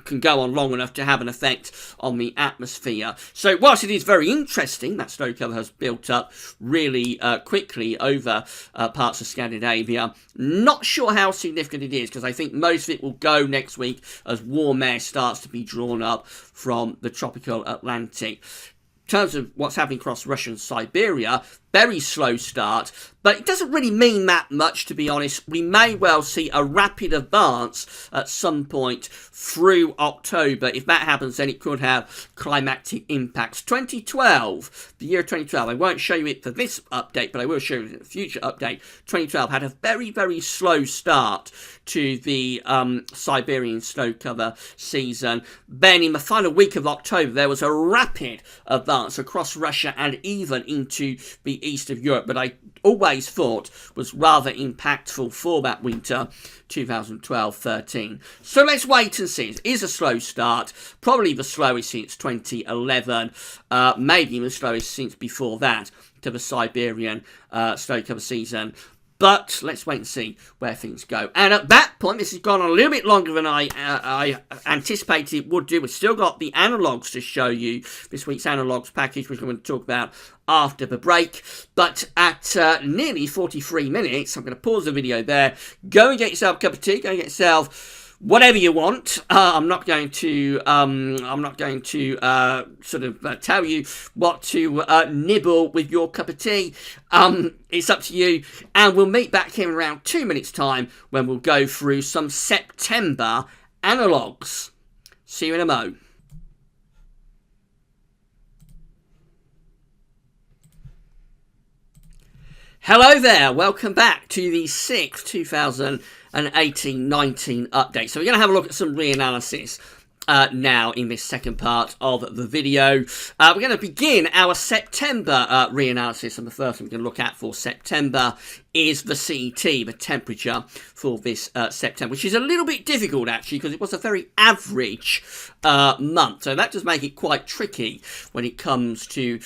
can go on long enough to have an effect on the atmosphere. So whilst it is very interesting that snow cover has built up really quickly over parts of Scandinavia, not sure how significant it is, because I think most of it will go next week as warm air starts to be drawn up from the tropical Atlantic. In terms of what's happening across Russia and Siberia, very slow start, but it doesn't really mean that much, to be honest. We may well see a rapid advance at some point through October. If that happens, then it could have climatic impacts. 2012, the year 2012, I won't show you it for this update, but I will show you it in a future update. 2012 had a very, very slow start to the Siberian snow cover season. Then in the final week of October, there was a rapid advance across Russia and even into the east of Europe, but I always thought was rather impactful for that winter 2012-13. So let's wait and see. It is a slow start, probably the slowest since 2011, maybe the slowest since before that, to the Siberian snow cover season. But let's wait and see where things go. And at that point, this has gone on a little bit longer than I anticipated it would do. We've still got the analogues to show you, this week's analogues package, which I'm going to talk about after the break. But at nearly 43 minutes, I'm going to pause the video there. Go and get yourself a cup of tea. Go and get yourself whatever you want. I'm not going to sort of tell you what to nibble with your cup of tea. It's up to you, and we'll meet back here in around 2 minutes' time when we'll go through some September analogues. See you in a mo. Hello there, welcome back to the 6th 2018-19 update. So we're going to have a look at some reanalysis now in this second part of the video. We're going to begin our September reanalysis, and the first one we're going to look at for September is the CT, the temperature for this September, which is a little bit difficult actually because it was a very average month. So that does make it quite tricky when it comes to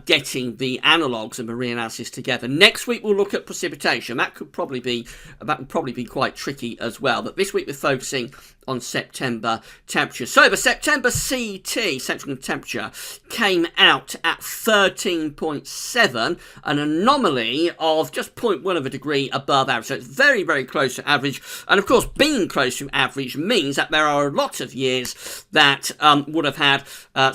getting the analogues and the reanalysis together. Next week we'll look at precipitation. That would probably be quite tricky as well. But this week we're focusing on September temperature. So the September CT, central temperature, came out at 13.7, an anomaly of just 0.1 of a degree above average. So it's very, very close to average. And of course, being close to average means that there are a lot of years that would have had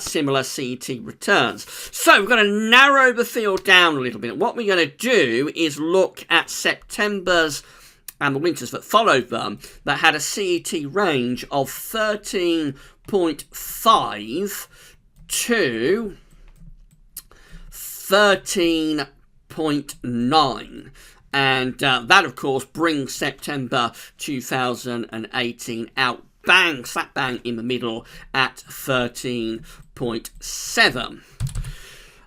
similar CT returns. So we're going to narrow the field down a little bit. What we're going to do is look at September's and the winters that followed them that had a CET range of 13.5 to 13.9. And that, of course, brings September 2018 out bang, slap bang in the middle at 13.7.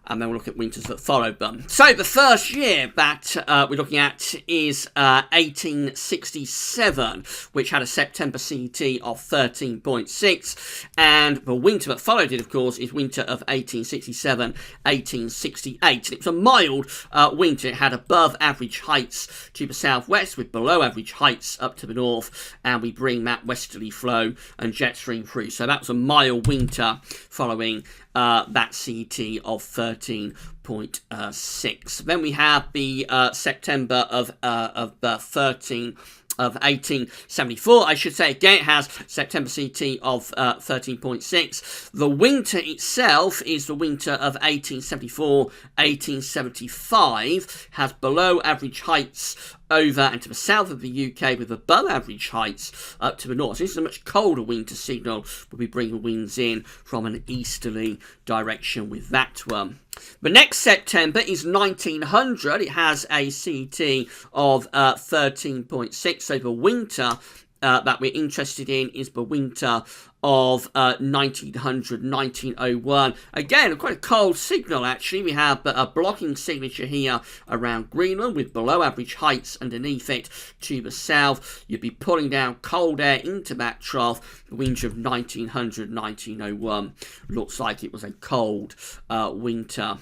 And then we'll look at winters that followed them. So the first year that we're looking at is 1867, which had a September CET of 13.6. And the winter that followed it, of course, is winter of 1867, 1868. And it was a mild winter. It had above average heights to the southwest with below average heights up to the north. And we bring that westerly flow and jet stream through. So that was a mild winter following that CET of 13.6. Then we have the September of 1874, I should say. Again, it has September CT of 13.6. The winter itself is the winter of 1874, 1875, has below average heights over and to the south of the UK with above average heights up to the north. So this is a much colder winter signal. We'll be bringing winds in from an easterly direction with that one. The next September is 1900. It has a CET of 13.6. So the winter that we're interested in is the winter of 1900, 1901. Again, quite a cold signal actually. We have a blocking signature here around Greenland with below average heights underneath it to the south. You'd be pulling down cold air into that trough. The winter of 1900, 1901 looks like it was a cold winter.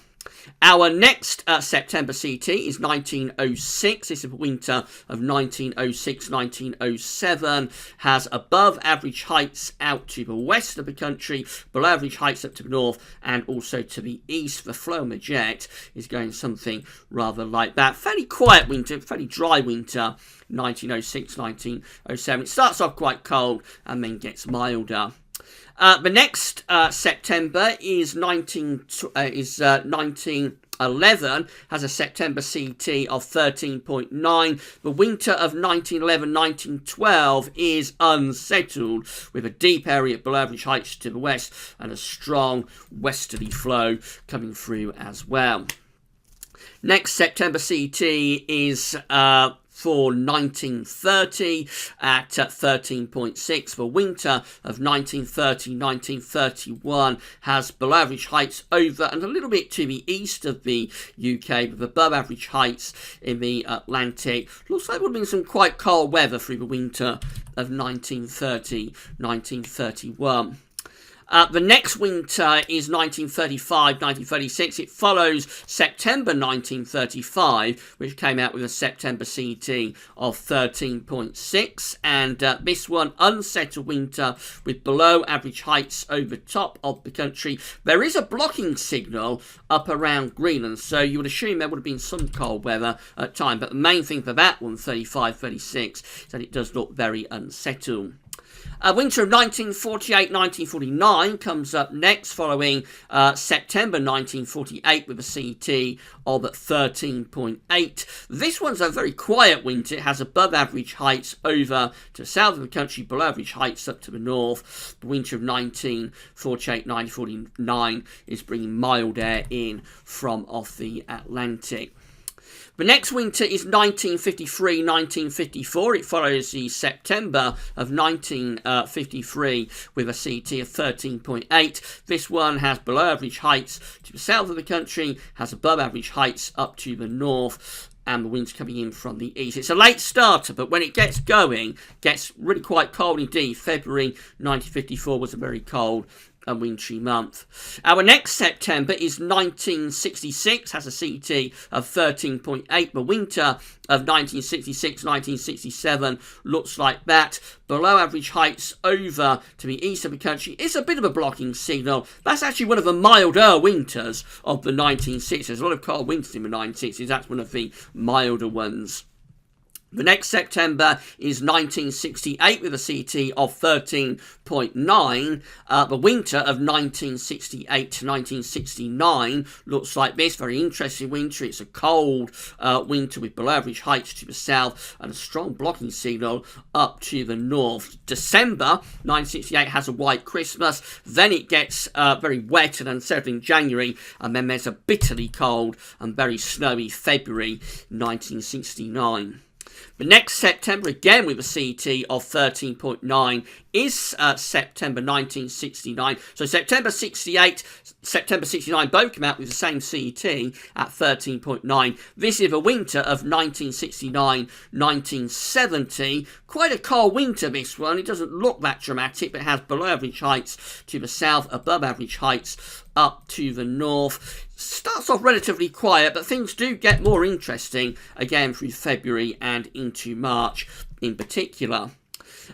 Our next September CT is 1906. This is the winter of 1906, 1907. Has above average heights out to the west of the country, below average heights up to the north, and also to the east. The flow on the jet is going something rather like that. Fairly quiet winter, fairly dry winter, 1906, 1907. It starts off quite cold and then gets milder. The next September is 1911, has a September CT of 13.9. The winter of 1911, 1912 is unsettled with a deep area below average heights to the west and a strong westerly flow coming through as well. Next September CT is for 1930 at 13.6. The winter of 1930, 1931 has below average heights over and a little bit to the east of the UK with above average heights in the Atlantic. Looks like there would have been some quite cold weather through the winter of 1930, 1931. The next winter is 1935, 1936. It follows September 1935, which came out with a September CET of 13.6. And this one, unsettled winter with below average heights over top of the country. There is a blocking signal up around Greenland, so you would assume there would have been some cold weather at time. But the main thing for that one, 35, 36, is that it does look very unsettled. Winter of 1948, 1949 comes up next, following September 1948 with a CET of 13.8. This one's a very quiet winter. It has above average heights over to the south of the country, below average heights up to the north. The winter of 1948, 1949 is bringing mild air in from off the Atlantic. The next winter is 1953, 1954. It follows the September of 1953 with a CET of 13.8. This one has below average heights to the south of the country, has above average heights up to the north, and the winds coming in from the east. It's a late starter, but when it gets going, gets really quite cold indeed. February 1954 was a very cold and wintry month. Our next September is 1966, has a CET of 13.8. The winter of 1966-1967 looks like that. Below average heights over to the east of the country is a bit of a blocking signal. That's actually one of the milder winters of the 1960s. There's a lot of cold winters in the 1960s. That's one of the milder ones. The next September is 1968 with a CT of 13.9. The winter of 1968 to 1969 looks like this. Very interesting winter. It's a cold winter with below average heights to the south and a strong blocking signal up to the north. December 1968 has a white Christmas. Then it gets very wet and unsettled in January. And then there's a bitterly cold and very snowy February 1969. The next September, again with a CET of 13.9, is September 1969. So September 68, September 69 both come out with the same CET at 13.9. This is the winter of 1969-1970. Quite a cold winter, this one. It doesn't look that dramatic, but it has below average heights to the south, above average heights up to the north. Starts off relatively quiet, but things do get more interesting again through February and into March in particular.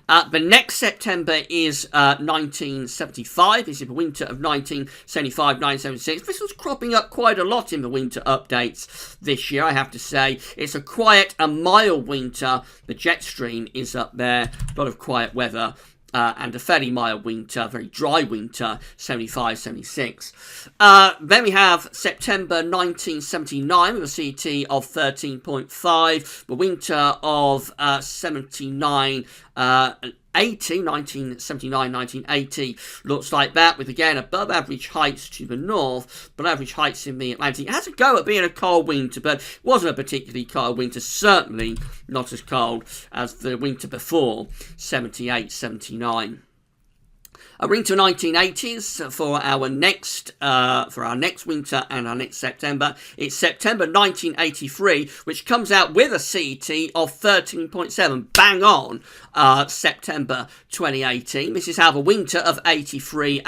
The next September is 1975. This is the winter of 1975-1976. This was cropping up quite a lot in the winter updates this year, I have to say. It's a quiet and mild winter. The jet stream is up there. A lot of quiet weather. And a fairly mild winter, very dry winter, 75-76. Then we have September 1979 with a CET of 13.5. The winter of 1979-1980 looks like that, with again above average heights to the north, below average heights in the Atlantic. It has a go at being a cold winter, but it wasn't a particularly cold winter, certainly not as cold as the winter before, 78-79. We're into 1980s for our next winter and our next September. It's September 1983, which comes out with a CET of 13.7, bang on September 2018. This is how the winter of 84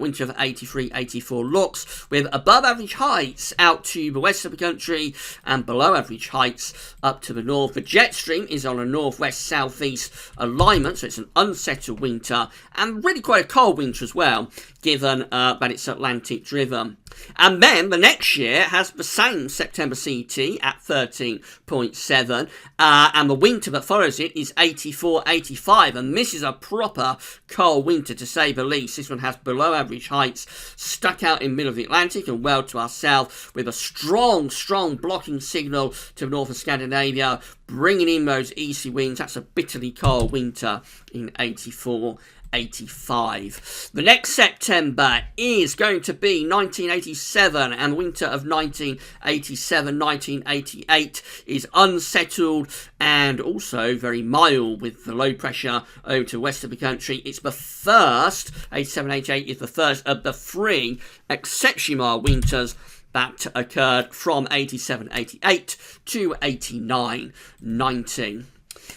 winter of 83-84 looks, with above average heights out to the west of the country and below average heights up to the north. The jet stream is on a northwest-southeast alignment, so it's an unsettled winter and really quite a cold winter as well, given that it's Atlantic driven. And then the next year has the same September CET at 13.7, and the winter that follows it is 84-85, and this is a proper cold winter to say the least. This one has below average heights stuck out in the middle of the Atlantic and well to our south, with a strong blocking signal to the north of Scandinavia, bringing in those easy winds. That's a bitterly cold winter in 84-85. The next September is going to be 1987, and the winter of 1987-1988 is unsettled and also very mild, with the low pressure over to the west of the country. It's the first, 87-88 is the first of the three exceptionally mild winters that occurred from 87-88 to 89-90.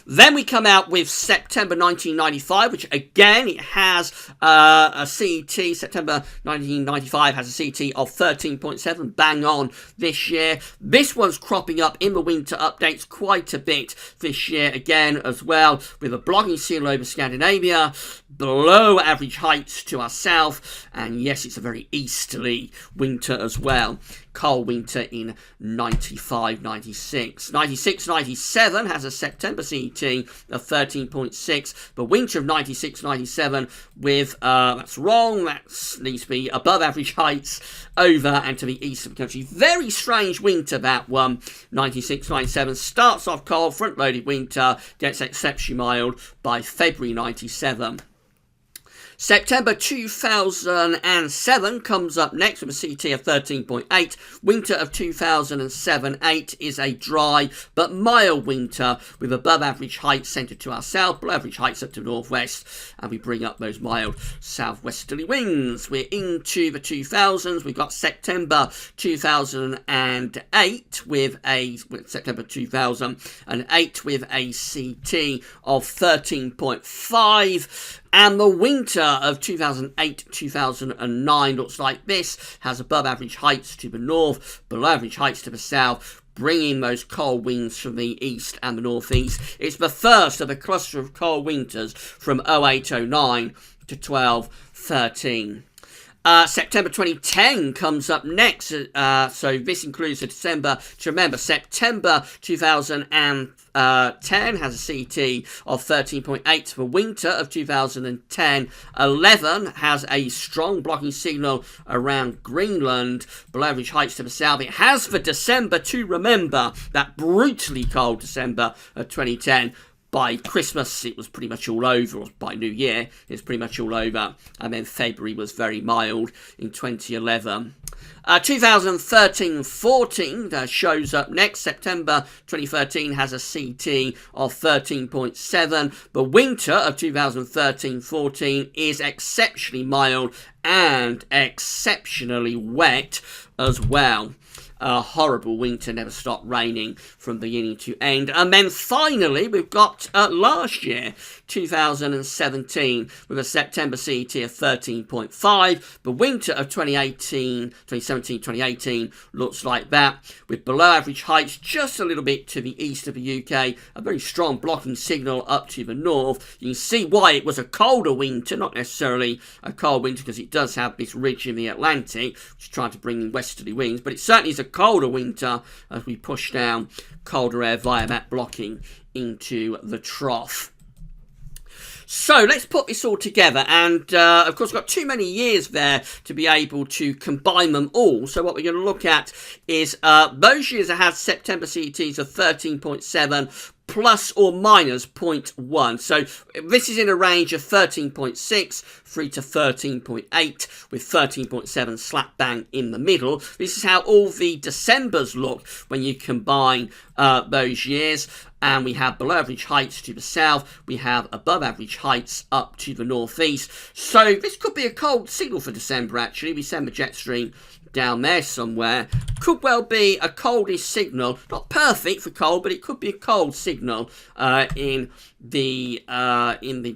Then we come out with September 1995, which again, it has a CET. September 1995 has a CET of 13.7, bang on this year. This one's cropping up in the winter updates quite a bit this year again as well, with a blocking signal over Scandinavia, below average heights to our south, and yes, it's a very easterly winter as well. Cold winter in 95-96. 96-97 has a September CET of 13.6. The winter of 96-97 with, that's wrong, that needs to be above average heights over and to the east of the country. Very strange winter, that one. 96-97 starts off cold, front-loaded winter, gets exceptionally mild by February 97. September 2007 comes up next with a CT of 13.8. Winter of 2007-8 is a dry but mild winter with above average heights centred to our south, below average heights up to the northwest, and we bring up those mild southwesterly winds. We're into the 2000s. We've got September 2008 with September 2008 with a CT of 13.5. And the winter of 2008-2009 looks like this. Has above average heights to the north, below average heights to the south, bringing those cold winds from the east and the northeast. It's the first of a cluster of cold winters from 08-09 to 12-13. September 2010 comes up next, so this includes the December. To remember, September 2010 has a CT of 13.8. The winter of 2010-11 has a strong blocking signal around Greenland, below average heights to the south. It has for December to remember, that brutally cold December of 2010. By Christmas, it was pretty much all over, or by New Year, it's pretty much all over. And then February was very mild in 2011. 2013-14 shows up next. September 2013 has a CT of 13.7. The winter of 2013-14 is exceptionally mild and exceptionally wet as well. A horrible winter, never stopped raining from beginning to end. And then finally, we've got last year, 2017, with a September CET of 13.5. The winter of 2017-2018 looks like that, with below average heights just a little bit to the east of the UK, a very strong blocking signal up to the north. You can see why it was a colder winter, not necessarily a cold winter, because it does have this ridge in the Atlantic, which is trying to bring in westerly winds, but it certainly is a colder winter as we push down colder air via that blocking into the trough. So let's put this all together, and of course we've got too many years there to be able to combine them all. So what we're going to look at is those years that had September CETs of 13.7 plus or minus 0.1. So this is in a range of 13.6 through to 13.8, with 13.7 slap bang in the middle. This is how all the Decembers look when you combine those years. And we have below average heights to the south. We have above average heights up to the northeast. So this could be a cold signal for December, actually. We send the jet stream down there somewhere. Could well be a coldish signal. Not perfect for cold, but it could be a cold signal in the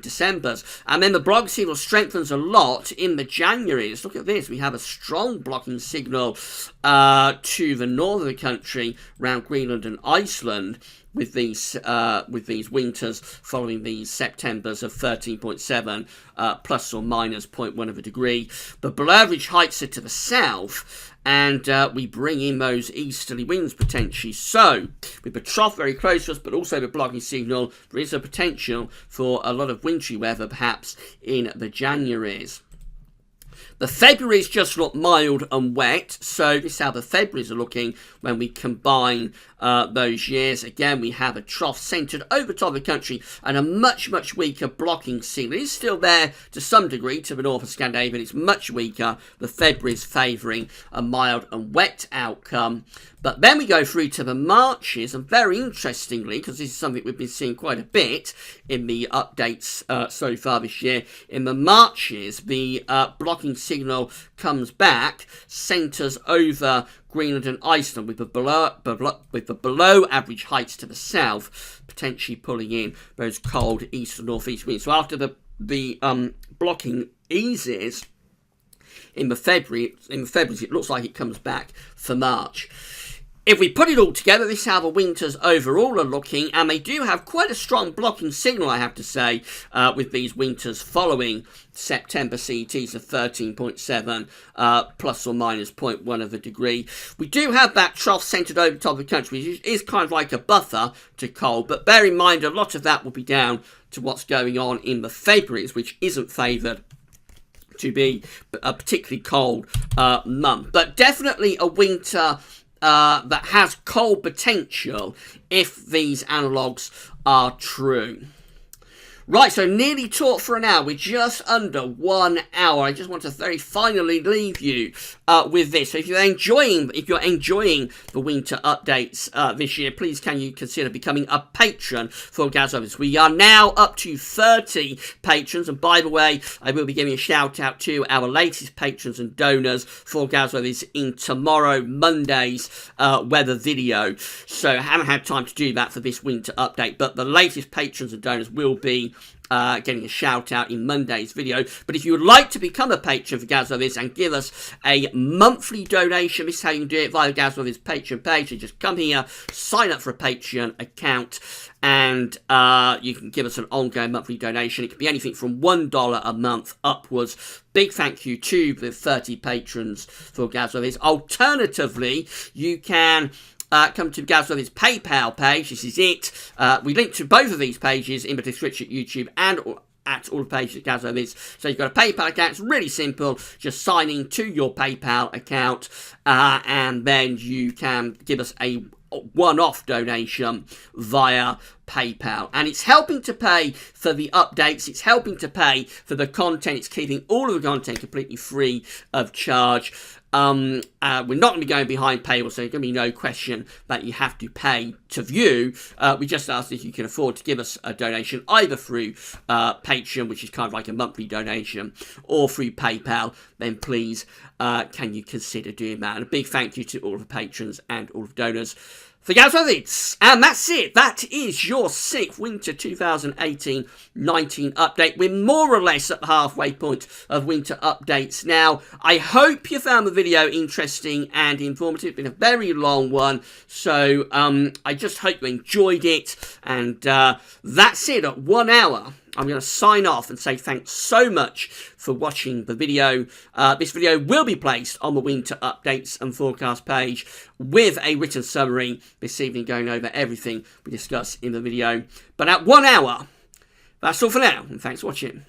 Decembers. And then the blocking signal strengthens a lot in the Januaries. Look at this. We have a strong blocking signal to the north of the country, around Greenland and Iceland, with these winters following these Septembers of 13.7 plus or minus 0.1 of a degree. But below average heights are to the south, and we bring in those easterly winds potentially. So with the trough very close to us, but also the blocking signal, there is a potential for a lot of wintry weather perhaps in the Januaries. The Februaries just look mild and wet, so this is how the Februaries are looking when we combine those years. Again, we have a trough centred over top of the country and a much, much weaker blocking signal. It is still there to some degree to the north of Scandinavia, but it's much weaker. The Februaries favouring a mild and wet outcome. But then we go through to the Marches, and very interestingly, because this is something we've been seeing quite a bit in the updates so far this year, in the Marches, the blocking signal comes back, centres over Greenland and Iceland, with the below average heights to the south, potentially pulling in those cold east and northeast winds. So after the blocking eases in the Februaries, it looks like it comes back for March. If we put it all together, this is how the winters overall are looking, and they do have quite a strong blocking signal, I have to say, with these winters following September CETs of 13.7 plus or minus 0.1 of a degree. We do have that trough centred over the top of the country, which is kind of like a buffer to cold, but bear in mind a lot of that will be down to what's going on in the Februaries, which isn't favoured to be a particularly cold month. But definitely a winter that has cold potential if these analogues are true. Right, so nearly taught for an hour. We're just under 1 hour. I just want to very finally leave you with this. So if you're enjoying the winter updates this year, please can you consider becoming a patron for Gazovitz. We are now up to 30 patrons, and by the way, I will be giving a shout out to our latest patrons and donors for Gazovitz in tomorrow, Monday's weather video. So I haven't had time to do that for this winter update, but the latest patrons and donors will be getting a shout out in Monday's video. But if you would like to become a patron for Gazovitz and give us a monthly donation, this is how you can do it via the Gazovitz Patreon page. So just come here, sign up for a Patreon account, and you can give us an ongoing monthly donation. It can be anything from $1 a month upwards. Big thank you to the 30 patrons for Gazovitz. Alternatively, you can come to Gazovitz PayPal page. This is it. We link to both of these pages in the description at YouTube and at all the pages at Gazovitz. So you've got a PayPal account. It's really simple. Just sign in to your PayPal account, and then you can give us a one-off donation via PayPal, and it's helping to pay for the updates, it's helping to pay for the content, it's keeping all of the content completely free of charge. We're not going to be going behind paywall, so there's going to be no question that you have to pay to view. We just asked if you can afford to give us a donation either through Patreon, which is kind of like a monthly donation, or through PayPal, then please can you consider doing that. And a big thank you to all of the patrons and all of the donors for Gazovitz. And that's it. That is your 6th Winter 2018-19 update. We're more or less at the halfway point of winter updates now. I hope you found the video interesting and informative. It's been a very long one, so I just hope you enjoyed it. And that's it. At 1 hour, I'm going to sign off and say thanks so much for watching the video. This video will be placed on the winter updates and forecast page with a written summary this evening going over everything we discussed in the video. But at 1 hour, that's all for now, and thanks for watching.